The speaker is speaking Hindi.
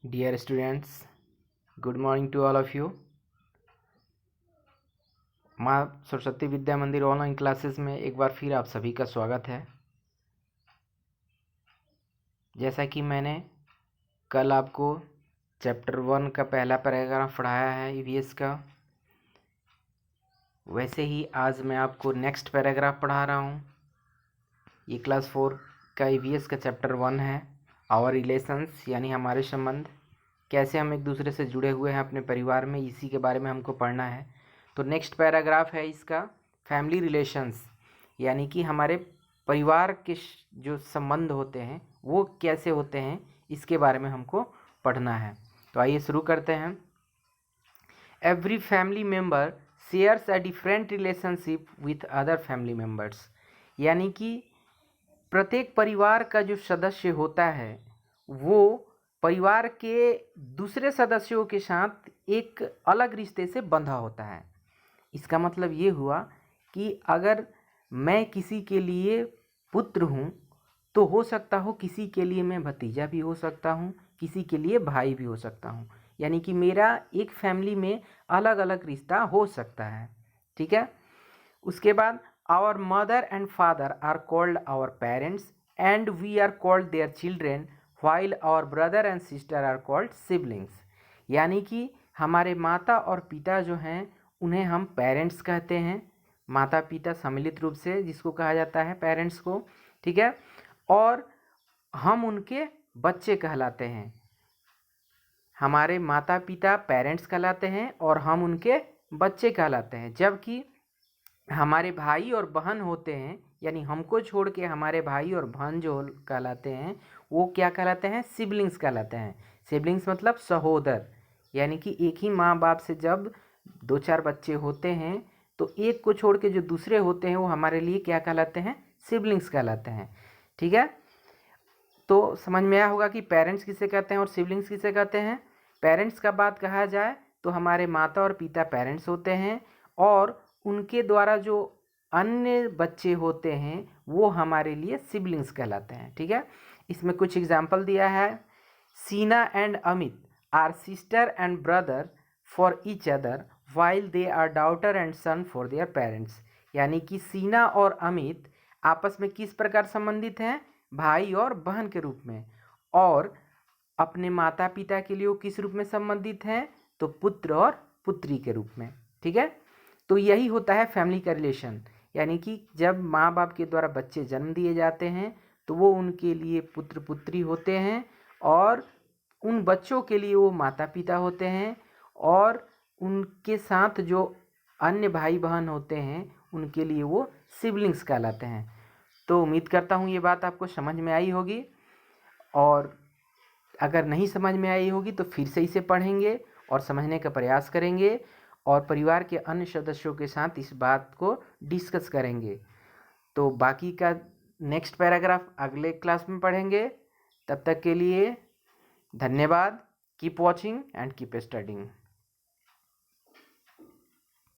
Dear students, good morning to all of you. माँ सरस्वती विद्या मंदिर ऑनलाइन क्लासेस में एक बार फिर आप सभी का स्वागत है। जैसा कि मैंने कल आपको चैप्टर 1 का पहला पैराग्राफ पढ़ाया है ईवीएस का, वैसे ही आज मैं आपको नेक्स्ट पैराग्राफ पढ़ा रहा हूँ। ये क्लास 4 का ईवीएस का चैप्टर 1 है, आवर रिलेशंस, यानी हमारे संबंध, कैसे हम एक दूसरे से जुड़े हुए हैं अपने परिवार में, इसी के बारे में हमको पढ़ना है। तो नेक्स्ट पैराग्राफ है इसका फैमिली रिलेशंस, यानी कि हमारे परिवार के जो संबंध होते हैं वो कैसे होते हैं, इसके बारे में हमको पढ़ना है। तो आइए शुरू करते हैं। Every family member shares a different relationship with other family members, यानी कि प्रत्येक परिवार का जो सदस्य होता है वो परिवार के दूसरे सदस्यों के साथ एक अलग रिश्ते से बंधा होता है। इसका मतलब ये हुआ कि अगर मैं किसी के लिए पुत्र हूँ तो हो सकता हो किसी के लिए मैं भतीजा भी हो सकता हूँ, किसी के लिए भाई भी हो सकता हूँ, यानी कि मेरा एक फैमिली में अलग अलग रिश्ता हो सकता है। ठीक है। उसके बाद our mother and father are called our parents and we are called their children while our brother and sister are called siblings, यानी कि हमारे माता और पिता जो हैं उन्हें हम पेरेंट्स कहते हैं, माता पिता सम्मिलित रूप से जिसको कहा जाता है पेरेंट्स को। ठीक है। और हम उनके बच्चे कहलाते हैं। हमारे माता पिता पेरेंट्स कहलाते हैं और हम उनके बच्चे कहलाते हैं, जबकि हमारे भाई और बहन होते हैं, यानी हमको छोड़ के हमारे भाई और बहन जो कहलाते हैं वो क्या कहलाते हैं? सिबलिंग्स कहलाते हैं। सिबलिंग्स मतलब सहोदर, यानी कि एक ही माँ बाप से जब 2-4 बच्चे होते हैं तो एक को छोड़ के जो दूसरे होते हैं वो हमारे लिए क्या कहलाते हैं? सिबलिंग्स कहलाते हैं। ठीक है। तो समझ में आया होगा कि पेरेंट्स किसे कहते हैं और सिबलिंग्स किसे कहते हैं। पेरेंट्स का बात कहा जाए तो हमारे माता और पिता पेरेंट्स होते हैं और उनके द्वारा जो अन्य बच्चे होते हैं वो हमारे लिए सिबलिंग्स कहलाते हैं। ठीक है। इसमें कुछ एग्जाम्पल दिया है। Seena and Amit are sister and brother for each other while they are daughter and son for their parents, यानी कि सीना और अमित आपस में किस प्रकार संबंधित हैं? भाई और बहन के रूप में। और अपने माता पिता के लिए वो किस रूप में संबंधित हैं? तो पुत्र और पुत्री के रूप में। ठीक है। तो यही होता है फैमिली का रिलेशन, यानी कि जब माँ बाप के द्वारा बच्चे जन्म दिए जाते हैं तो वो उनके लिए पुत्र पुत्री होते हैं और उन बच्चों के लिए वो माता पिता होते हैं और उनके साथ जो अन्य भाई बहन होते हैं उनके लिए वो सिबलिंग्स कहलाते हैं। तो उम्मीद करता हूँ ये बात आपको समझ में आई होगी, और अगर नहीं समझ में आई होगी तो फिर से इसे पढ़ेंगे और समझने का प्रयास करेंगे और परिवार के अन्य सदस्यों के साथ इस बात को डिस्कस करेंगे। तो बाकी का नेक्स्ट पैराग्राफ अगले क्लास में पढ़ेंगे। तब तक के लिए धन्यवाद। Keep watching and keep studying.